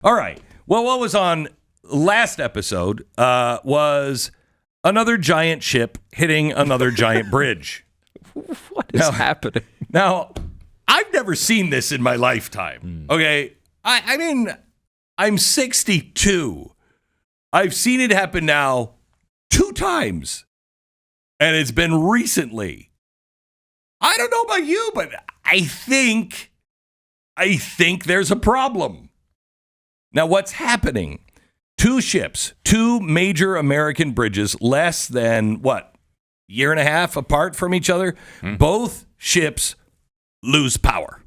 All right. Well, what was on last episode was another giant ship hitting another giant bridge. What is happening? Now, I've never seen this in my lifetime. Okay. I mean, I'm 62. I've seen it happen now 2 times. And it's been recently. I don't know about you, but I think there's a problem. Now, what's happening? 2 ships, 2 major American bridges, less than, year and a half apart from each other? Both ships lose power.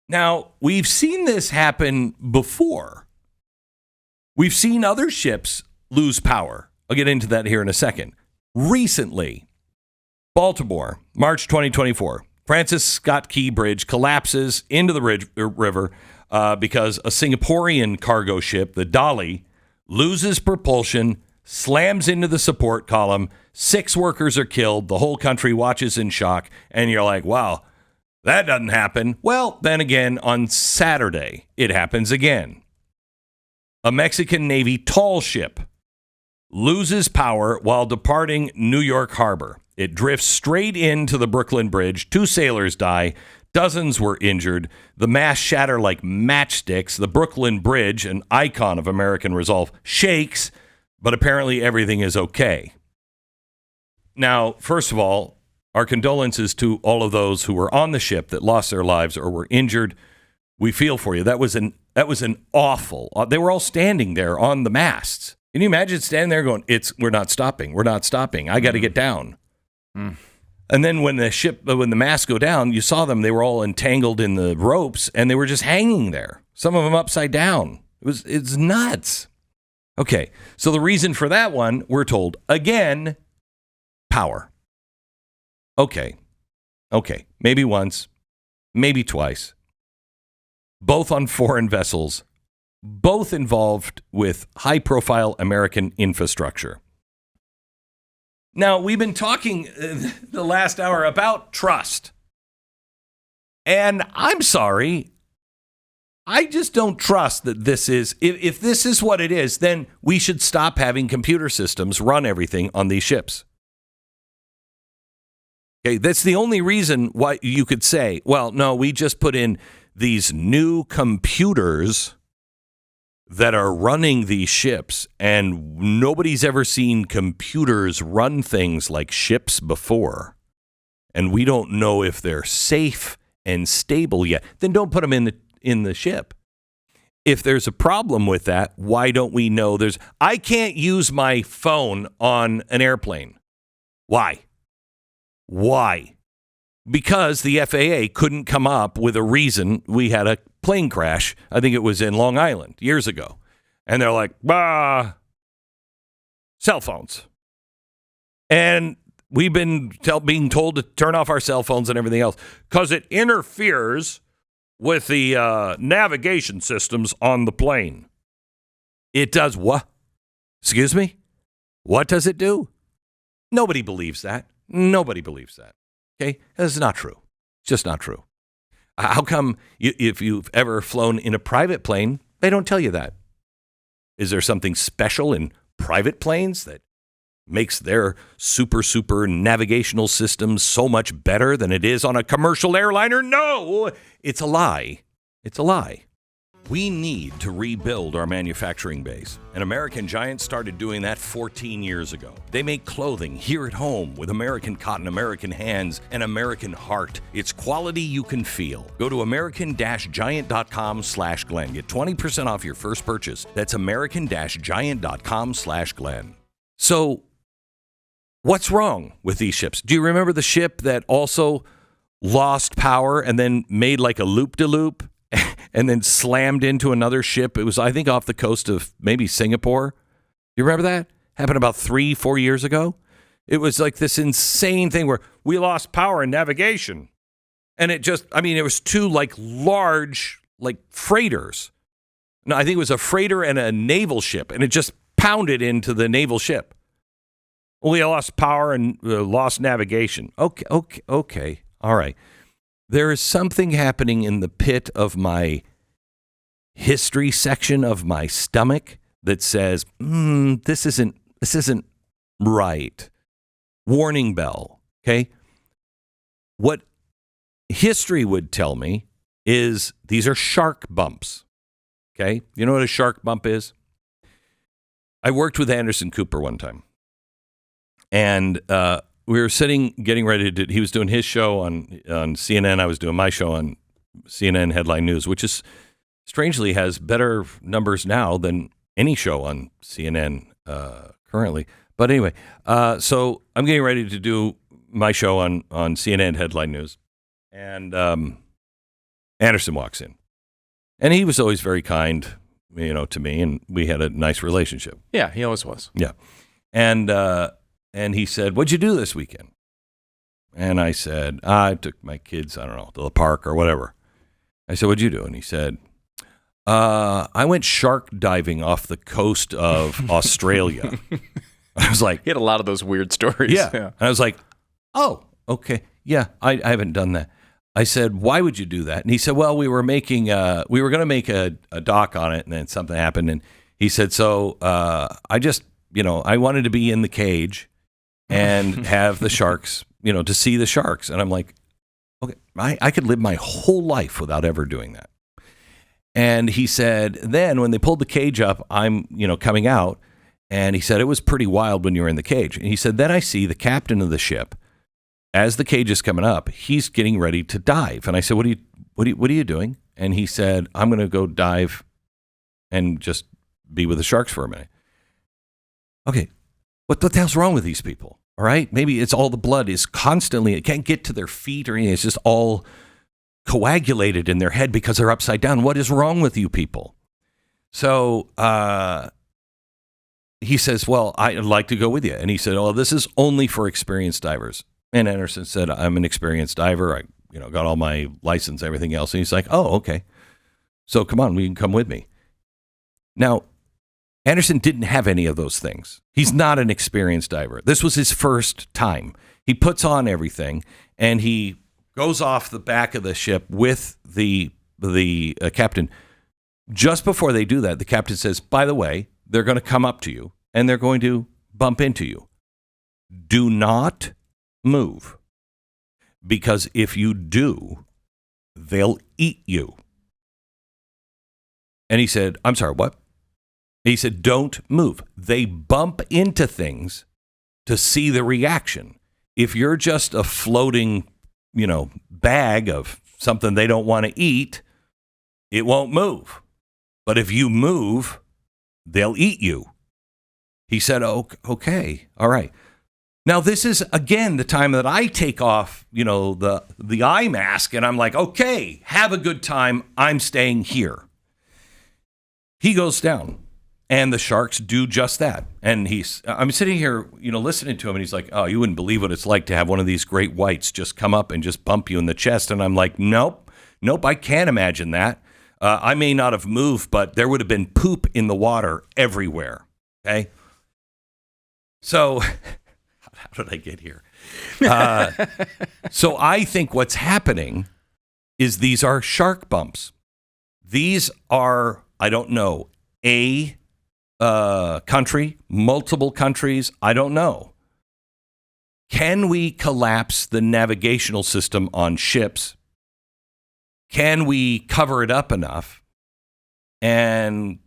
Now, we've seen this happen before. We've seen other ships lose power. I'll get into that here in a second. Recently, Baltimore, March 2024, Francis Scott Key Bridge collapses into the river because a Singaporean cargo ship, the Dali, loses propulsion, slams into the support column. 6 workers are killed. The whole country watches in shock. And you're like, wow, that doesn't happen. Well, then again, on Saturday, it happens again. A Mexican Navy tall ship loses power while departing New York Harbor. It drifts straight into the Brooklyn Bridge. 2 sailors die. Dozens were injured. The masts shatter like matchsticks. The Brooklyn Bridge, an icon of American resolve, shakes, but apparently everything is okay. Now, first of all, our condolences to all of those who were on the ship that lost their lives or were injured. We feel for you. That was an awful. They were all standing there on the masts. Can you imagine standing there going, we're not stopping. We're not stopping. I got to get down. And then when the masts go down, you saw them. They were all entangled in the ropes, and they were just hanging there. Some of them upside down. It's nuts. Okay, so the reason for that one, we're told, again, power. Okay, maybe once, maybe twice. Both on foreign vessels, both involved with high-profile American infrastructure. Now, we've been talking the last hour about trust. And I'm sorry, I just don't trust that this is, if this is what it is, then we should stop having computer systems run everything on these ships. Okay, that's the only reason why you could say, well, no, we just put in these new computers that are running these ships, and nobody's ever seen computers run things like ships before, and we don't know if they're safe and stable yet. Then don't put them in the ship. If there's a problem with that, why don't we know I can't use my phone on an airplane. Why? Because the FAA couldn't come up with a reason. We had a plane crash. I think it was in Long Island years ago. And they're like, cell phones. And we've been being told to turn off our cell phones and everything else because it interferes with the navigation systems on the plane. It does what? Excuse me? What does it do? Nobody believes that. Okay? That's not true. It's just not true. How come if you've ever flown in a private plane, they don't tell you that? Is there something special in private planes that makes their super navigational systems so much better than it is on a commercial airliner? No, it's a lie. It's a lie. We need to rebuild our manufacturing base. And American Giant started doing that 14 years ago. They make clothing here at home with American cotton, American hands, and American heart. It's quality you can feel. Go to american-giant.com/Glenn. Get 20% off your first purchase. That's american-giant.com/Glenn. So, what's wrong with these ships? Do you remember the ship that also lost power and then made like a loop-de-loop? And then slammed into another ship. It was, I think, off the coast of maybe Singapore. You remember that? Happened about 3-4 years ago. It was like this insane thing where we lost power in navigation. And it was 2 like large like freighters. No, I think it was a freighter and a naval ship. And it just pounded into the naval ship. We lost power and lost navigation. Okay. All right. There is something happening in the pit of my history section of my stomach that says, this isn't right. Warning bell. Okay. What history would tell me is these are shark bumps. Okay. You know what a shark bump is? I worked with Anderson Cooper one time, and we were getting ready to. He was doing his show on CNN. I was doing my show on CNN Headline News, which is strangely has better numbers now than any show on CNN currently. But anyway, so I'm getting ready to do my show on CNN Headline News, and Anderson walks in, and he was always very kind, to me, and we had a nice relationship. Yeah, he always was. Yeah, and he said, "What'd you do this weekend?" And I said, "I took my kids, I don't know, to the park or whatever." I said, "What'd you do?" And he said, "I went shark diving off the coast of Australia." I was like, he had a lot of those weird stories. Yeah. And I was like, "Oh, okay. Yeah, I haven't done that." I said, "Why would you do that?" And he said, "Well, we were going to make a doc on it, and then something happened." And he said, "So I just, I wanted to be in the cage and have the sharks, to see the sharks." And I'm like, okay, I could live my whole life without ever doing that. And he said, then when they pulled the cage up, I'm, coming out. And he said, it was pretty wild when you were in the cage. And he said, then I see the captain of the ship, as the cage is coming up, he's getting ready to dive. And I said, what are you doing? And he said, I'm going to go dive and just be with the sharks for a minute. Okay, what the hell's wrong with these people? All right, maybe it's all the blood is constantly, it can't get to their feet or anything. It's just all coagulated in their head because they're upside down. What is wrong with you people? So he says, well, I'd like to go with you. And he said, oh, this is only for experienced divers. And Anderson said, I'm an experienced diver. I got all my license, everything else. And he's like, oh, okay. So come on, you can come with me. Now, Anderson didn't have any of those things. He's not an experienced diver. This was his first time. He puts on everything, and he goes off the back of the ship with the captain. Just before they do that, the captain says, by the way, they're going to come up to you, and they're going to bump into you. Do not move, because if you do, they'll eat you. And he said, I'm sorry, what? He said, don't move. They bump into things to see the reaction. If you're just a floating, bag of something they don't want to eat, it won't move. But if you move, they'll eat you. He said, okay, all right. Now, this is, again, the time that I take off, the eye mask, and I'm like, okay, have a good time. I'm staying here. He goes down. And the sharks do just that. And I'm sitting here, listening to him, and he's like, oh, you wouldn't believe what it's like to have one of these great whites just come up and just bump you in the chest. And I'm like, nope, I can't imagine that. I may not have moved, but there would have been poop in the water everywhere. Okay. So how did I get here? So I think what's happening is these are shark bumps. These are, I don't know, a country, multiple countries, I don't know. Can we collapse the navigational system on ships? Can we cover it up enough? And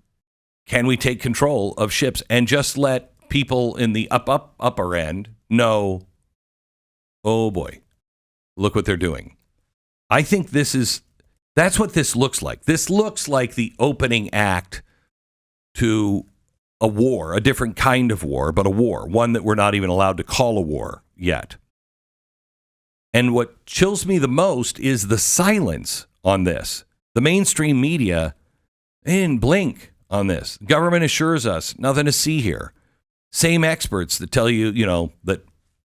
can we take control of ships and just let people in the upper end know, oh boy, look what they're doing? I think that's what this looks like. This looks like the opening act to a war, a different kind of war, but a war, one that we're not even allowed to call a war yet. And what chills me the most is the silence on this. The mainstream media, they didn't blink on this. Government assures us nothing to see here. Same experts that tell you, that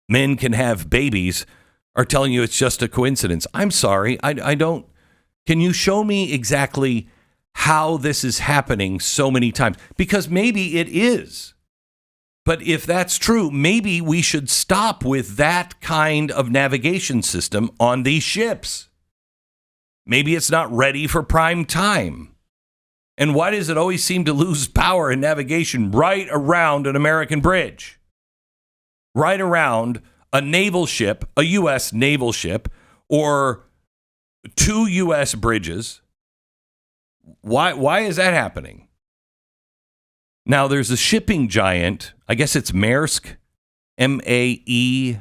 men can have babies are telling you it's just a coincidence. I'm sorry, I don't. Can you show me exactly how this is happening so many times? Because maybe it is. But if that's true, maybe we should stop with that kind of navigation system on these ships. Maybe it's not ready for prime time. And why does it always seem to lose power and navigation right around an American bridge? Right around a naval ship, a U.S. naval ship, or two U.S. bridges. Why is that happening? Now, there's a shipping giant, I guess it's Maersk, M-A-E-R-S-K,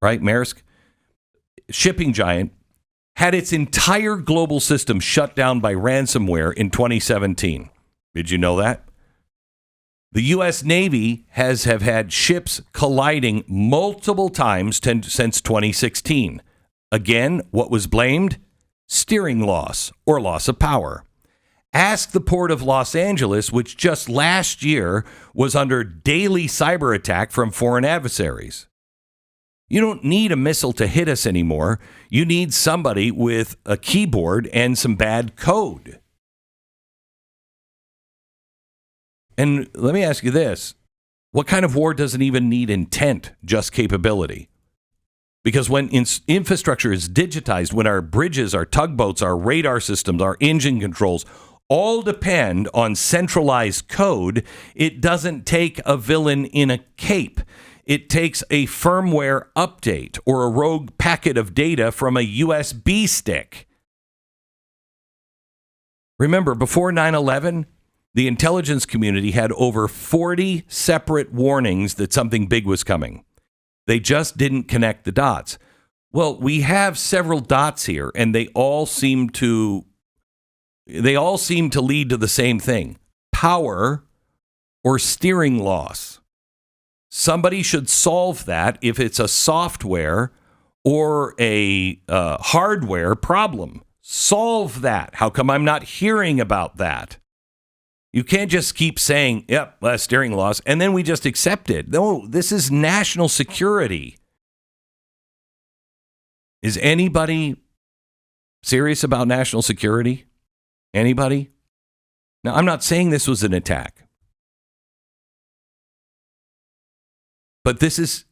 right? Maersk. Shipping giant had its entire global system shut down by ransomware in 2017. Did you know that? The U.S. Navy have had ships colliding multiple times since 2016. Again, what was blamed? Steering loss or loss of power. Ask the Port of Los Angeles, which just last year was under daily cyber attack from foreign adversaries. You don't need a missile to hit us anymore. You need somebody with a keyboard and some bad code. And let me ask you this. What kind of war doesn't even need intent, just capability? Because when infrastructure is digitized, when our bridges, our tugboats, our radar systems, our engine controls all depend on centralized code, it doesn't take a villain in a cape. It takes a firmware update or a rogue packet of data from a USB stick. Remember, before 9/11, the intelligence community had over 40 separate warnings that something big was coming. They just didn't connect the dots. Well, we have several dots here, and they all seem to lead to the same thing: power or steering loss. Somebody should solve that if it's a software or a hardware problem. Solve that. How come I'm not hearing about that? You can't just keep saying, yep, steering loss, and then we just accept it. No, this is national security. Is anybody serious about national security? Anybody? Now, I'm not saying this was an attack. But this is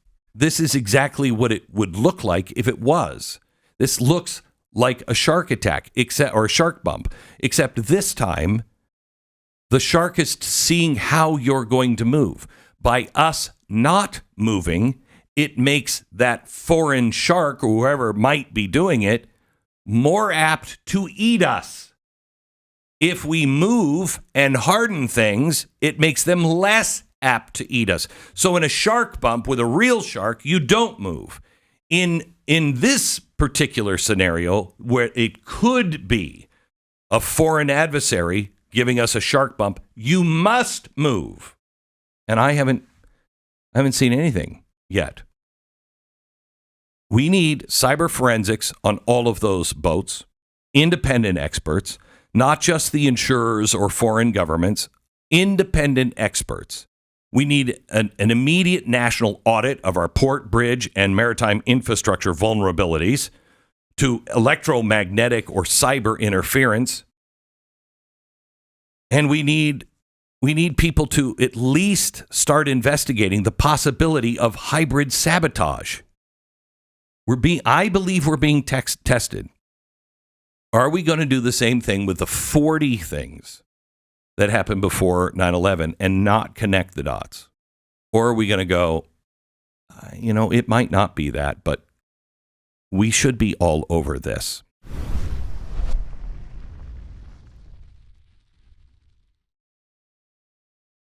exactly what it would look like if it was. This looks like a shark attack, or a shark bump, except this time the shark is seeing how you're going to move. By us not moving, it makes that foreign shark, or whoever might be doing it, more apt to eat us. If we move and harden things, it makes them less apt to eat us. So in a shark bump with a real shark, you don't move. In this particular scenario, where it could be a foreign adversary giving us a shark bump, you must move. And I haven't seen anything yet. We need cyber forensics on all of those boats, independent experts, not just the insurers or foreign governments, independent experts. We need an immediate national audit of our port, bridge, and maritime infrastructure vulnerabilities to electromagnetic or cyber interference. And we need people to at least start investigating the possibility of hybrid sabotage. I believe we're being tested. Are we going to do the same thing with the 40 things that happened before 9/11 and not connect the dots? Or are we going to go, it might not be that, but we should be all over this.